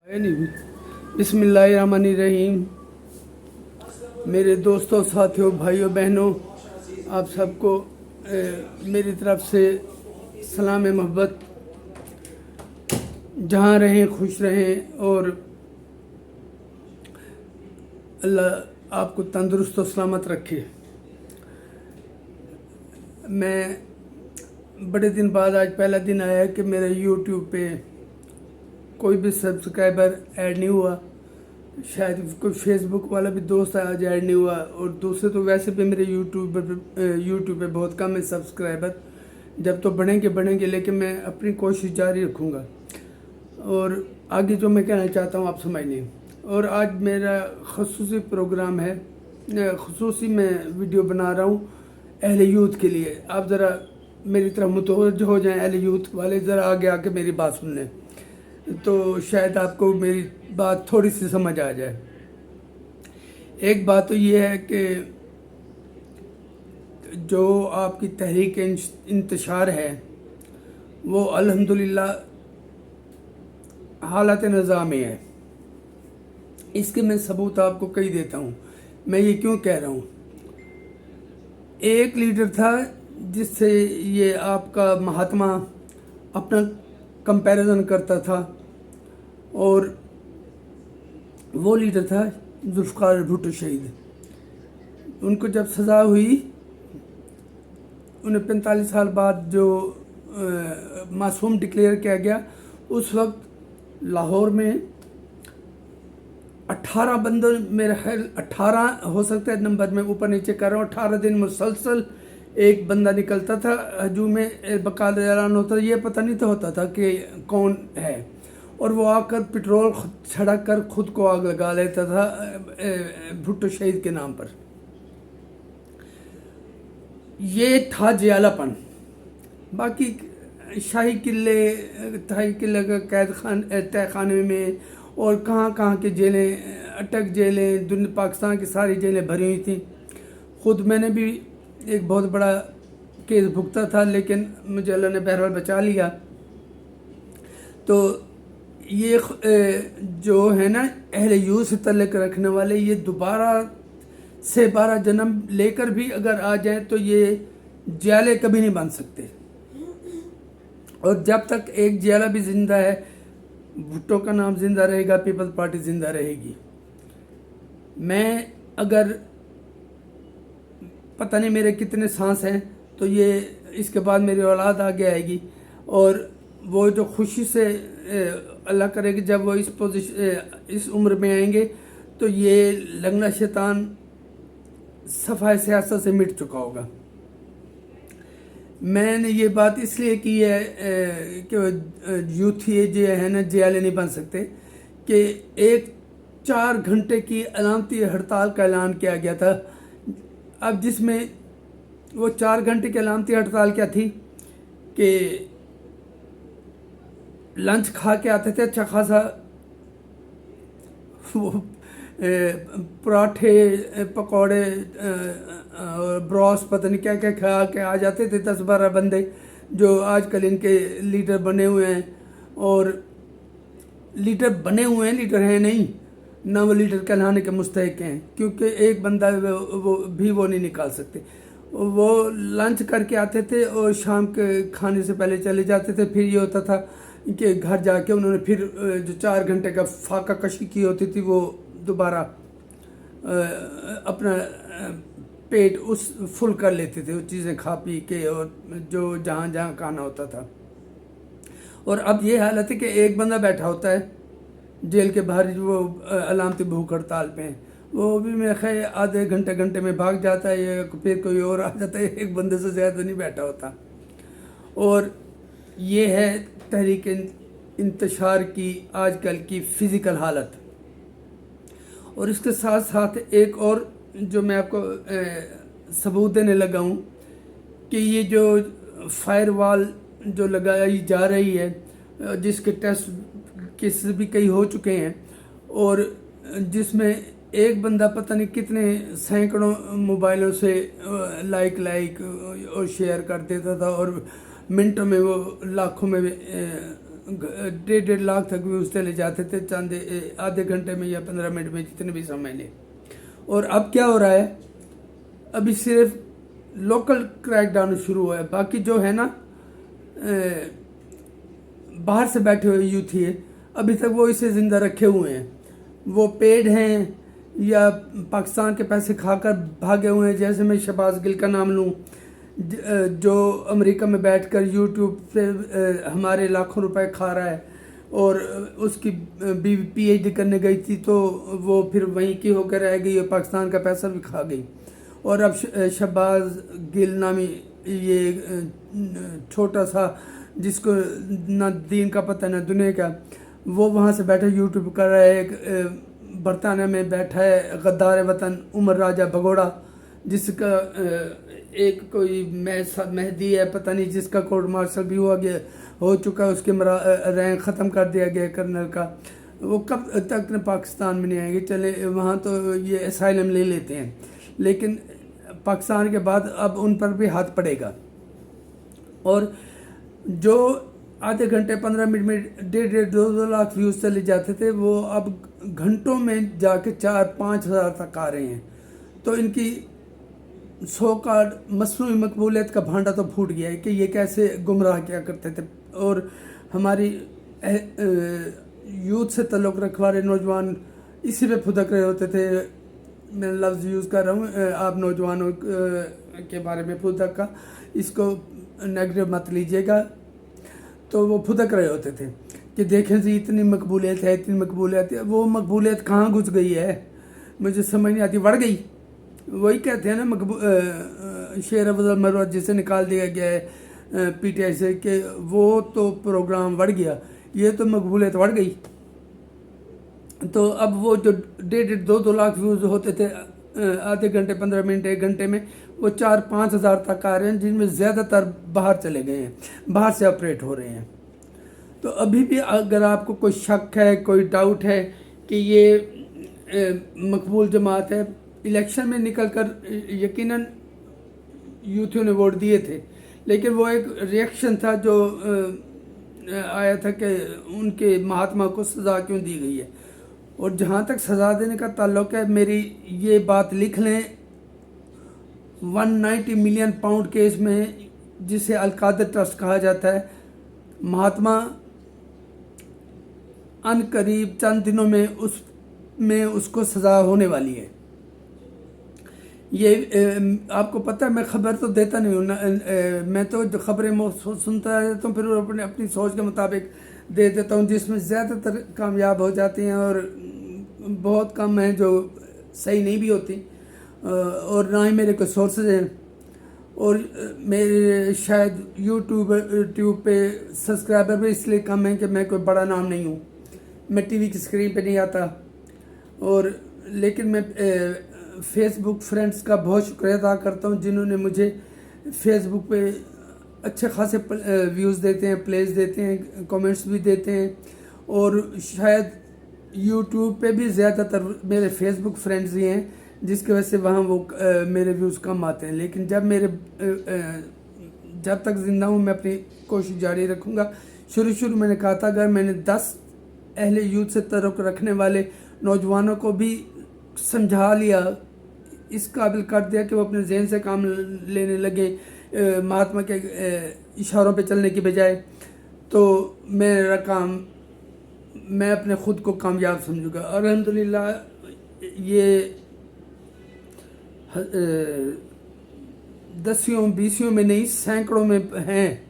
बिस्मिल्लाहिर्रहमानिर्रहीम। मेरे दोस्तों, साथियों, भाइयों, बहनों, आप सबको मेरी तरफ से सलाम मोहब्बत। जहाँ रहें खुश रहें और अल्लाह आपको तंदुरुस्त और सलामत रखे। मैं बड़े दिन बाद आज पहला दिन आया कि मेरे यूट्यूब पे कोई भी सब्सक्राइबर ऐड नहीं हुआ। शायद कोई फेसबुक वाला भी दोस्त आज ऐड नहीं हुआ, और दूसरे तो वैसे भी मेरे यूट्यूब पे बहुत कम है सब्सक्राइबर। जब तो बढ़ेंगे, लेकिन मैं अपनी कोशिश जारी रखूँगा और आगे जो मैं कहना चाहता हूँ आप समझ लें। और आज मेरा ख़ुसूसी प्रोग्राम है, ख़ुसूसी मैं वीडियो बना रहा हूँ अहले यूथ के लिए। आप ज़रा मेरी तरफ मुतवज्जो हो जाएं, अहले यूथ वाले ज़रा आगे आके मेरी बात सुन लें तो शायद आपको मेरी बात थोड़ी सी समझ आ जाए। एक बात तो ये है कि जो आपकी तहरीक इंतशार है वो अल्हम्दुलिल्लाह हालत निज़ाम में है। इसके मैं सबूत आपको कई देता हूँ। मैं ये क्यों कह रहा हूँ, एक लीडर था जिससे ये आपका महात्मा अपना कंपैरिजन करता था, और वो लीडर था जुल्फ़िकार भुट्टो शहीद। उनको जब सज़ा हुई, उन्हें 45 साल बाद जो मासूम डिक्लेयर किया गया, उस वक्त लाहौर में 18 बंदों, मेरा ख्याल 18 हो सकता है, नंबर में ऊपर नीचे कर रहा हूँ, 18 दिन मुसलसल एक बंदा निकलता था हजूम में बकाल ऐलान होता था। ये पता नहीं तो होता था कि कौन है, और वो आकर पेट्रोल छड़क कर खुद को आग लगा लेता था भुट्टो शहीद के नाम पर। ये था जियालापन। बाकी शाही किले का कैद तहखाने में और कहाँ के जेलें, अटक जेलें, पाकिस्तान की सारी जेलें भरी हुई थी। ख़ुद मैंने भी एक बहुत बड़ा केस भुगता था, लेकिन मुझे अल्लाह ने बहरहाल बचा लिया। तो ये जो है ना अहले यूथ से तल्लुक़ रखने वाले, ये दोबारा से 12 जन्म लेकर भी अगर आ जाएं तो ये जियाले कभी नहीं बन सकते। और जब तक एक जियाला भी ज़िंदा है, भुट्टो का नाम ज़िंदा रहेगा, पीपल्स पार्टी ज़िंदा रहेगी। मैं अगर पता नहीं मेरे कितने सांस हैं, तो ये इसके बाद मेरी औलाद आगे आएगी, और वो जो खुशी से अल्लाह करे कि जब वो इस उम्र में आएंगे तो ये लंगड़ा शैतान सफ़ाई सियासत से मिट चुका होगा। मैंने ये बात इसलिए की है कि यूथ ये जो है ना जियाले नहीं बन सकते, कि एक 4 घंटे की अलामती हड़ताल का ऐलान किया गया था। अब जिसमें वो 4 घंटे की अलामती हड़ताल क्या थी कि लंच खा के आते थे अच्छा खासा, वो पराठे, पकौड़े, ब्रोस, पता नहीं क्या क्या खा के आ जाते थे 10-12 बंदे जो आजकल इनके लीडर बने हुए हैं। और लीडर बने हुए हैं, लीडर हैं नहीं ना, वो लीडर कहलाने के मुस्तहिक हैं, क्योंकि एक बंदा वो नहीं निकाल सकते। वो लंच करके आते थे और शाम के खाने से पहले चले जाते थे। फिर ये होता था कि घर जाके उन्होंने फिर जो 4 घंटे का फाका कशी की होती थी, वो दोबारा अपना पेट फुल कर लेते थे, वो चीज़ें खा पी के, और जो जहाँ खाना होता था। और अब ये हालत है कि एक बंदा बैठा होता है जेल के बाहर, वो अलामती भूख हड़ताल पे हैं, वो भी मेरे ख्याल आधे घंटे में भाग जाता है, या फिर कोई और आ जाता है, एक बंदे से ज़्यादा नहीं बैठा होता। और ये है तहरीक इंतशार की आजकल की फ़िज़िकल हालत। और इसके साथ साथ एक और जो मैं आपको सबूत देने लगा हूँ कि ये जो फायरवॉल जो लगाई जा रही है, जिसके टेस्ट केसेस भी कई हो चुके हैं, और जिसमें एक बंदा पता नहीं कितने सैकड़ों मोबाइलों से लाइक और शेयर कर देता था, और मिनटों में वो लाखों में 1.5 लाख तक व्यूज़ चले जाते थे चंद आधे घंटे में या 15 मिनट में, जितने भी समय ले। और अब क्या हो रहा है, अभी सिर्फ लोकल क्रैकडाउन शुरू हुआ है, बाकी जो है ना बाहर से बैठे हुए यूथी है, अभी तक वो इसे ज़िंदा रखे हुए हैं। वो पेड हैं या पाकिस्तान के पैसे खाकर भागे हुए हैं। जैसे मैं शहबाज गिल का नाम लूँ, जो अमेरिका में बैठकर यूट्यूब से हमारे लाखों रुपए खा रहा है, और उसकी बीवी PhD करने गई थी तो वो फिर वहीं की होकर रह गई और पाकिस्तान का पैसा भी खा गई। और अब शहबाज गिल नामी ये छोटा सा, जिसको ना दीन का पता ना दुनिया का, वो वहाँ से बैठा यूट्यूब कर रहा है। एक बरतानिया में बैठा है गद्दार वतन उमर राजा भगोड़ा, जिसका एक कोई मेहदी है पता नहीं, जिसका कोर्ट मार्शल भी हो चुका है, उसके रैंक ख़त्म कर दिया गया कर्नल का। वो कब तक पाकिस्तान में नहीं आएंगे, चले वहाँ तो ये असाइलम ले लेते हैं, लेकिन पाकिस्तान के बाद अब उन पर भी हाथ पड़ेगा। और जो आधे घंटे 15 मिनट में 1.5-2 लाख व्यूज़ चले जाते थे, वो अब घंटों में जाके 4-5 हज़ार तक आ रहे हैं। तो इनकी सो कार्ड मसनूई मकबूलियत का भांडा तो फूट गया है कि ये कैसे गुमराह किया करते थे। और हमारी यूथ से ताल्लुक़ रखने वाले नौजवान इसी पे फुदक रहे होते थे। मैं लफ्ज़ यूज़ कर रहा हूँ, आप नौजवानों के बारे में फुदक का, इसको नेगेटिव मत लीजिएगा। तो वो फुदक रहे होते थे कि देखें जी इतनी मकबूलियत है, इतनी मकबूलियत है। वो मकबूलियत कहाँ घुस गई है, मुझे समझ नहीं आती। बढ़ गई, वही कहते हैं ना शेर अफजल मरवत जिसे निकाल दिया गया है PTI से, कि वो तो प्रोग्राम बढ़ गया, ये तो मकबूलियत बढ़ गई। तो अब वो जो 1.5-2 लाख व्यूज़ होते थे आधे घंटे 15 मिनट 1 घंटे में, वो 4-5 हज़ार तक आ रहे हैं, जिनमें ज़्यादातर बाहर चले गए हैं, बाहर से ऑपरेट हो रहे हैं। तो अभी भी अगर आपको कोई शक है, कोई डाउट है कि ये मकबूल जमात है, इलेक्शन में निकल कर यकीनन यूथियों ने वोट दिए थे, लेकिन वो एक रिएक्शन था जो आया था कि उनके महात्मा को सज़ा क्यों दी गई है। और जहाँ तक सज़ा देने का ताल्लुक़ है, मेरी ये बात लिख लें, 190 मिलियन पाउंड केस में, जिसे अलकादर ट्रस्ट कहा जाता है, महात्मा अनकरीब चंद दिनों में उसको सज़ा होने वाली है। ये आपको पता है, मैं खबर तो देता नहीं हूँ, मैं तो जो खबरें सुनता रहता हूँ, फिर अपनी सोच के मुताबिक दे देता हूँ, जिसमें ज़्यादातर कामयाब हो जाती हैं और बहुत कम हैं जो सही नहीं भी होती। और ना ही मेरे कोई सोर्सेज हैं, और मेरे शायद यूट्यूब पे सब्सक्राइबर भी इसलिए कम हैं कि मैं कोई बड़ा नाम नहीं हूँ, मैं TV की स्क्रीन पे नहीं आता। और लेकिन मैं फेसबुक फ्रेंड्स का बहुत शुक्रिया अदा करता हूँ, जिन्होंने मुझे फेसबुक पे अच्छे खासे व्यूज़ देते हैं, प्लेस देते हैं, कमेंट्स भी देते हैं। और शायद यूट्यूब पे भी ज़्यादातर मेरे फेसबुक फ्रेंड्स ही हैं, जिसकी वजह से वहाँ वो मेरे व्यूज़ कम आते हैं। लेकिन जब तक ज़िंदा हूँ मैं अपनी कोशिश जारी रखूँगा। शुरू मैंने कहा था, अगर मैंने 10 अहले यूथ से ताल्लुक़ रखने वाले नौजवानों को भी समझा लिया, इस काबिल कर दिया कि वो अपने ज़हन से काम लेने लगे, महात्मा के इशारों पे चलने की बजाय, तो मेरा काम, मैं अपने ख़ुद को कामयाब समझूंगा। और अल्हम्दुलिल्लाह ये 10-20 में नहीं, सैकड़ों में हैं।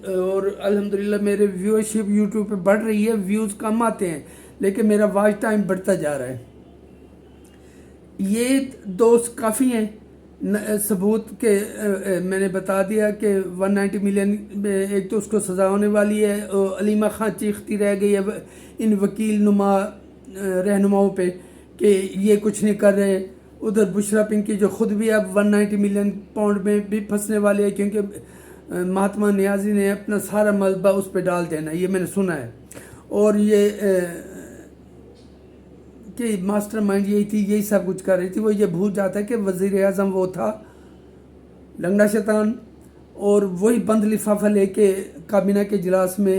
और अल्हम्दुलिल्लाह मेरे व्यूअरशिप यूट्यूब पे बढ़ रही है, व्यूज़ कम आते हैं लेकिन मेरा वॉच टाइम बढ़ता जा रहा है। ये दोस्त काफ़ी हैं सबूत के, मैंने बता दिया कि 190 मिलियन में एक तो उसको सज़ा होने वाली है। अलीमा खान चीखती रह गई है इन वकील नुमा रहनुमाओं पे कि ये कुछ नहीं कर रहे। उधर बुशरा पिंकी जो ख़ुद भी अब 190 मिलियन पाउंड में भी फंसने वाली है, क्योंकि महात्मा नियाज़ी ने अपना सारा मलबा उस पर डाल देना, ये मैंने सुना है। और ये कि मास्टर माइंड यही थी, यही सब कुछ कर रही थी। वो ये भूल जाता है कि वज़ीर आज़म वो था लंगड़ा शैतान, और वही बंद लिफाफा लेके काबीना के इजलास में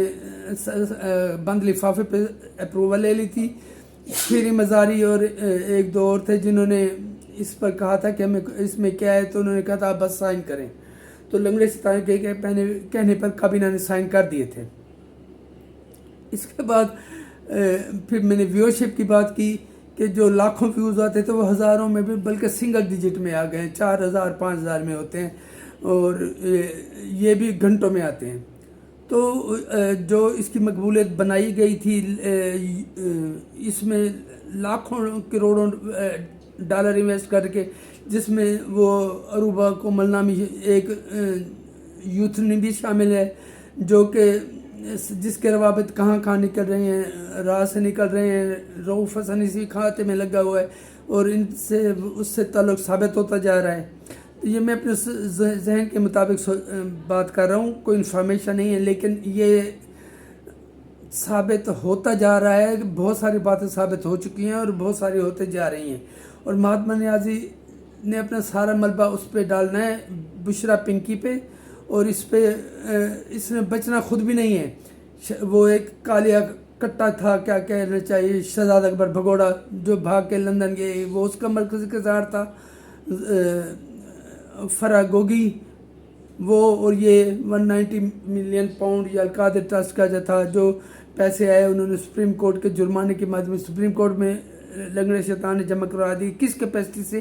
بند لفافے پہ اپروول لے لی تھی. پھر مزاری اور ایک دو اور تھے جنہوں نے اس پر کہا تھا کہ ہمیں اس میں کیا ہے, تو انہوں نے کہا تھا آپ بس سائن کریں. تو لنگڑے ستان کے کہنے پر کابینہ نے سائن کر دیے تھے. اس کے بعد پھر میں نے ویورشپ کی بات کی کہ جو لاکھوں ویوز آتے تھے وہ ہزاروں میں بھی بلکہ سنگل ڈیجٹ میں آ گئے ہیں, 4000 5000 میں ہوتے ہیں, اور یہ بھی گھنٹوں میں آتے ہیں. تو جو اس کی مقبولیت بنائی گئی تھی, اس میں لاکھوں کروڑوں ڈالر انویسٹ کر کے, جس میں وہ عروبہ کومل نامی ایک یوتھ نے بھی شامل ہے, جو کہ جس کے روابط کہاں کہاں نکل رہے ہیں, راہ سے نکل رہے ہیں. رؤوف حسن اسی کھاتے میں لگا ہوا ہے اور اس سے تعلق ثابت ہوتا جا رہا ہے. یہ میں اپنے ذہن کے مطابق بات کر رہا ہوں, کوئی انفارمیشن نہیں ہے, لیکن یہ ثابت ہوتا جا رہا ہے. بہت ساری باتیں ثابت ہو چکی ہیں اور بہت ساری ہوتے جا رہی ہیں, اور مہاتما نیازی نے اپنا سارا ملبہ اس پہ ڈالنا ہے, بشرا پنکی پہ, اور اس میں بچنا خود بھی نہیں ہے. وہ ایک کالیا کٹا تھا, کیا کہنا چاہیے, شہزاد اکبر بھگوڑا جو بھاگ کے لندن گئے, وہ اس کا مرکزی کردار تھا. فراگوگی وہ, اور یہ 190 ملین پاؤنڈ یہ القادر ٹرسٹ کا جو تھا, جو پیسے آئے انہوں نے سپریم کورٹ کے جرمانے کے مادھیم سپریم کورٹ میں لنگڑے شیطان نے جمع کروا دی. کس کیپیسٹی سے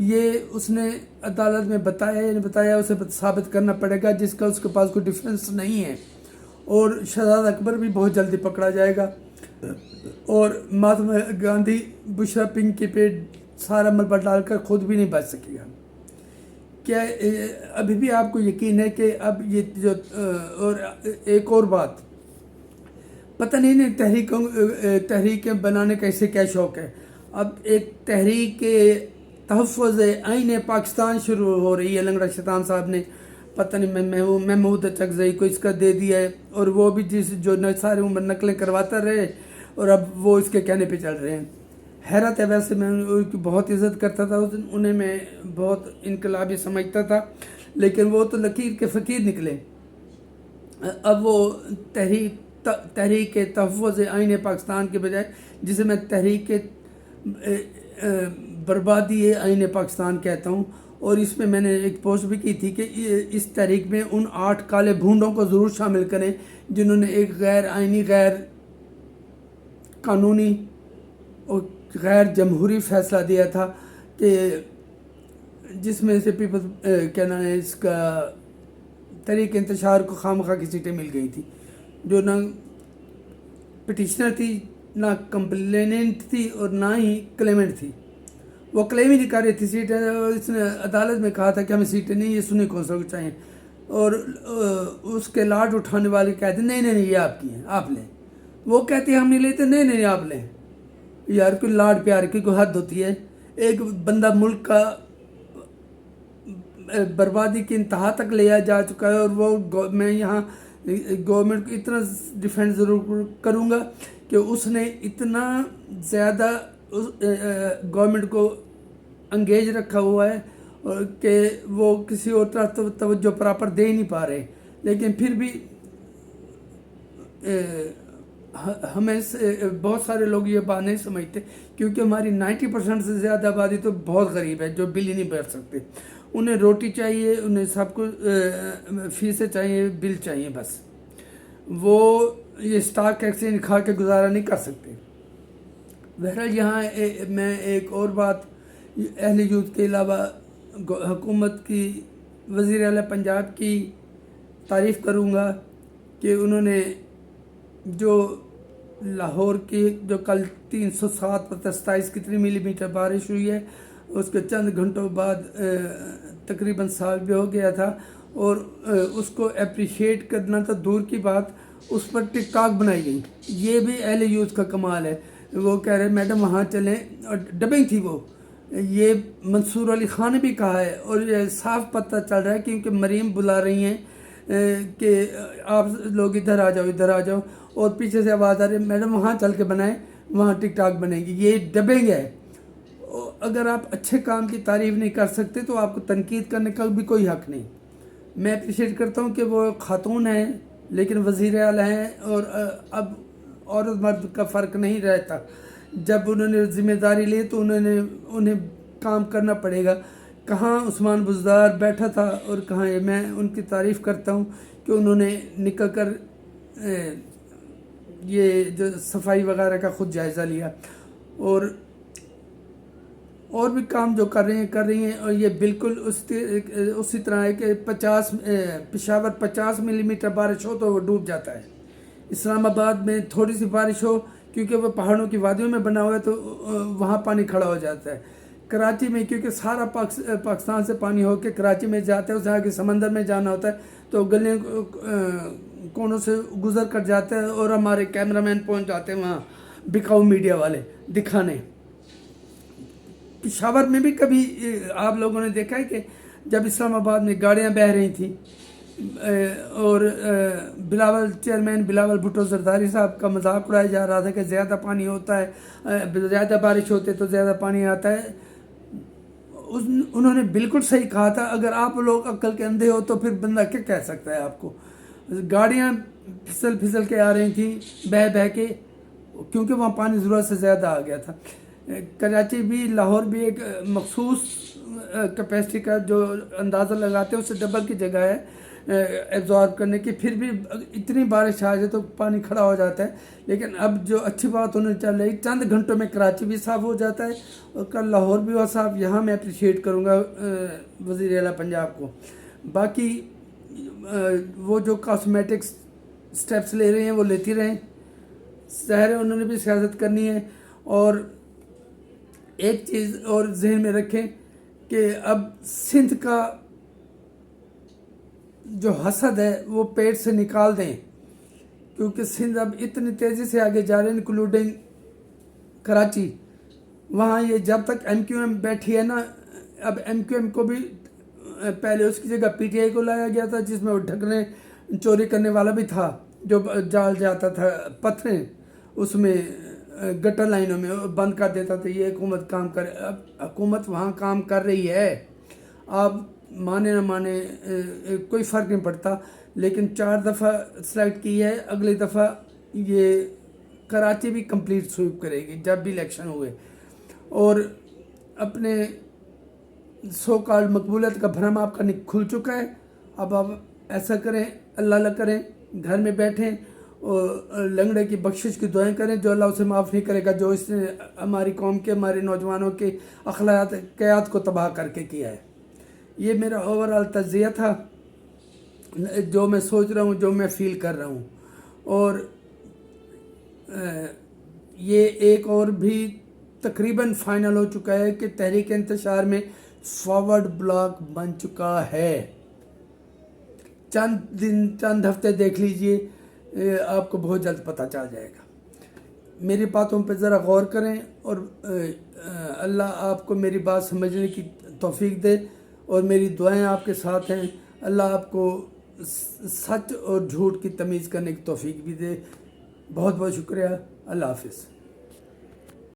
یہ اس نے عدالت میں بتایا اسے ثابت کرنا پڑے گا, جس کا اس کے پاس کوئی ڈیفرنس نہیں ہے. اور شہزاد اکبر بھی بہت جلدی پکڑا جائے گا, اور مہاتما گاندھی بشرا پنکی پہ سارا ملبہ ڈال کر خود بھی نہیں بچ سکے گا. کیا ابھی بھی آپ کو یقین ہے کہ اب یہ جو, اور ایک اور بات, پتہ نہیں تحریکیں بنانے کا اسے کیا شوق ہے. اب ایک تحریک تحفظ آئین پاکستان شروع ہو رہی ہے. لنگڑا شیطان صاحب نے پتہ نہیں محمود چکزئی کو اس کا دے دیا ہے, اور وہ بھی جو ساری عمر نقلیں کرواتا رہے, اور اب وہ اس کے کہنے پہ چل رہے ہیں. حیرت ہے, ویسے میں ان کی بہت عزت کرتا تھا, انہیں میں بہت انقلابی سمجھتا تھا, لیکن وہ تو لکیر کے فقیر نکلے. اب وہ تحریک تحفظ آئین پاکستان کے بجائے, جسے میں تحریک بربادی آئین پاکستان کہتا ہوں, اور اس میں نے ایک پوسٹ بھی کی تھی کہ اس تحریک میں ان 8 کالے بھونڈوں کو ضرور شامل کریں جنہوں نے ایک غیر آئینی, غیر قانونی اور غیر جمہوری فیصلہ دیا تھا, کہ جس میں سے کیا نام ہے اس کا, تحریک انتشار کو خواہ کی سیٹیں مل گئی تھی, جو نہ پٹیشنر تھی, نہ کمپلیننٹ تھی, اور نہ ہی کلیمنٹ تھی. وہ کلیم ہی نہیں کر رہی تھی سیٹیں, اس نے عدالت میں کہا تھا کہ ہمیں سیٹیں نہیں, یہ سنی کون سا چاہیے, اور اس کے لاٹ اٹھانے والے کہتے ہیں نہیں یہ آپ کی ہیں, آپ لیں. وہ کہتے ہیں ہم نہیں لیتے, نہیں آپ لیں. یار کوئی لاڈ پیار کی کوئی حد ہوتی ہے. ایک بندہ ملک کا بربادی کی انتہا تک لیا جا چکا ہے, اور وہ میں یہاں گورنمنٹ کو اتنا ڈیفینڈ ضرور کروں گا کہ اس نے اتنا زیادہ گورنمنٹ کو انگیج رکھا ہوا ہے, اور کہ وہ کسی اور طرح توجہ پراپر دے ہی نہیں پا رہے. لیکن پھر بھی ہمیں بہت سارے لوگ یہ بات نہیں سمجھتے, کیونکہ ہماری 90% سے زیادہ آبادی تو بہت غریب ہے, جو بل ہی نہیں بھر سکتے. انہیں روٹی چاہیے, انہیں سب کچھ فیسیں چاہیے, بل چاہیے, بس وہ یہ اسٹاک ایکسچینج کھا کے گزارا نہیں کر سکتے. بہرحال یہاں میں ایک اور بات اہل یوتھ کے علاوہ حکومت کی, وزیر اعلیٰ پنجاب کی تعریف کروں گا کہ انہوں نے جو لاہور کی جو کل 307/27 کتنی ملی میٹر بارش ہوئی ہے, اس کے چند گھنٹوں بعد تقریباً سال بھی ہو گیا تھا, اور اس کو اپریشیٹ کرنا تو دور کی بات, اس پر ٹک ٹاک بنائی گئی. یہ بھی اہل یوتھ کا کمال ہے. وہ کہہ رہے میڈم وہاں چلیں, اور ڈبنگ تھی وہ, یہ منصور علی خان نے بھی کہا ہے, اور یہ صاف پتہ چل رہا ہے کیونکہ مریم بلا رہی ہیں کہ آپ لوگ ادھر آ جاؤ, اور پیچھے سے آواز آ رہی ہے میڈم وہاں چل کے بنائیں, وہاں ٹک ٹاک بنے گی. یہ ڈبنگ ہے. اگر آپ اچھے کام کی تعریف نہیں کر سکتے تو آپ کو تنقید کرنے کا بھی کوئی حق نہیں. میں اپریشیٹ کرتا ہوں کہ وہ خاتون ہیں, لیکن وزیر اعلیٰ ہیں اور اب عورت مرد کا فرق نہیں رہتا. جب انہوں نے ذمہ داری لی تو انہیں کام کرنا پڑے گا. کہاں عثمان بزدار بیٹھا تھا اور کہاں یہ. میں ان کی تعریف کرتا ہوں کہ انہوں نے نکل کر یہ جو صفائی وغیرہ کا خود جائزہ لیا اور بھی کام جو کر رہی ہیں اور یہ بالکل اسی طرح ہے کہ پشاور 50 ملی میٹر بارش ہو تو وہ ڈوب جاتا ہے. اسلام آباد میں تھوڑی سی بارش ہو کیونکہ وہ پہاڑوں کی وادیوں میں بنا ہوا ہے تو وہاں پانی کھڑا ہو جاتا ہے. کراچی میں کیونکہ سارا پاکستان سے پانی ہو کے کراچی میں جاتا ہے، اس آگے سمندر میں جانا ہوتا ہے تو گلیوں کونوں سے گزر کر جاتا ہے اور ہمارے کیمرہ مین پہنچ جاتے ہیں وہاں، بکاؤ میڈیا والے دکھانے. پشاور میں بھی کبھی آپ لوگوں نے دیکھا ہے کہ جب اسلام آباد میں گاڑیاں بہہ رہی تھیں اور چیئرمین بلاول بھٹو زرداری صاحب کا مذاق اڑایا جا رہا تھا کہ زیادہ پانی ہوتا ہے، زیادہ بارش ہوتے تو زیادہ پانی آتا ہے. انہوں نے بالکل صحیح کہا تھا. اگر آپ لوگ عقل کے اندھے ہو تو پھر بندہ کیا کہہ سکتا ہے آپ کو. گاڑیاں پھسل کے آ رہی تھیں بہہ کے کیونکہ وہاں پانی ضرورت سے زیادہ آ گیا تھا. کراچی بھی لاہور بھی ایک مخصوص کیپیسٹی کا جو اندازہ لگاتے ہیں اس سے ڈبل کی جگہ ہے ایبزارب کرنے کی، پھر بھی اتنی بارش آ جائے تو پانی کھڑا ہو جاتا ہے. لیکن اب جو اچھی بات ہونے چل رہی، چند گھنٹوں میں کراچی بھی صاف ہو جاتا ہے اور کل لاہور بھی ہوا صاف. یہاں میں اپریشیٹ کروں گا وزیر اعلیٰ پنجاب کو. باقی وہ جو کاسمیٹکس سٹیپس لے رہے ہیں وہ لیتی رہیں، ظاہر ہے انہوں نے بھی سیاست کرنی ہے. اور ایک چیز اور ذہن میں رکھیں کہ اب سندھ کا جو حسد ہے وہ پیٹ سے نکال دیں، کیونکہ سندھ اب اتنی تیزی سے آگے جا رہے ہیں انکلوڈنگ کراچی. وہاں یہ جب تک ایم کیو ایم بیٹھی ہے نا، اب ایم کیو ایم کو بھی پہلے اس کی جگہ پی ٹی آئی کو لایا گیا تھا جس میں وہ ڈھکنے چوری کرنے والا بھی تھا جو جال جاتا تھا پتھریں اس میں گٹر لائنوں میں بند کر دیتا تھا. یہ حکومت کام کرے، اب حکومت وہاں کام کر رہی ہے. آپ مانے نہ مانے کوئی فرق نہیں پڑتا، لیکن 4 دفعہ سلیکٹ کی ہے، اگلی دفعہ یہ کراچی بھی کمپلیٹ سویپ کرے گی جب بھی الیکشن ہوئے. اور اپنے سو کالڈ مقبولیت کا بھرم آپ کا کھل چکا ہے. اب آپ ایسا کریں، اللہ کریں، گھر میں بیٹھیں اور لنگڑے کی بخشش کی دعائیں کریں جو اللہ اسے معاف نہیں کرے گا، جو اس نے ہماری قوم کے، ہمارے نوجوانوں کے اخلاقیات کو تباہ کر کے کیا ہے. یہ میرا اوورآل تجزیہ تھا، جو میں سوچ رہا ہوں، جو میں فیل کر رہا ہوں. اور یہ ایک اور بھی تقریباً فائنل ہو چکا ہے کہ تحریک انتشار میں فارورڈ بلاک بن چکا ہے. چند ہفتے دیکھ لیجئے، آپ کو بہت جلد پتہ چل جائے گا. میری باتوں پہ ذرا غور کریں اور اللہ آپ کو میری بات سمجھنے کی توفیق دے، اور میری دعائیں آپ کے ساتھ ہیں. اللہ آپ کو سچ اور جھوٹ کی تمیز کرنے کی توفیق بھی دے. بہت بہت شکریہ. اللہ حافظ.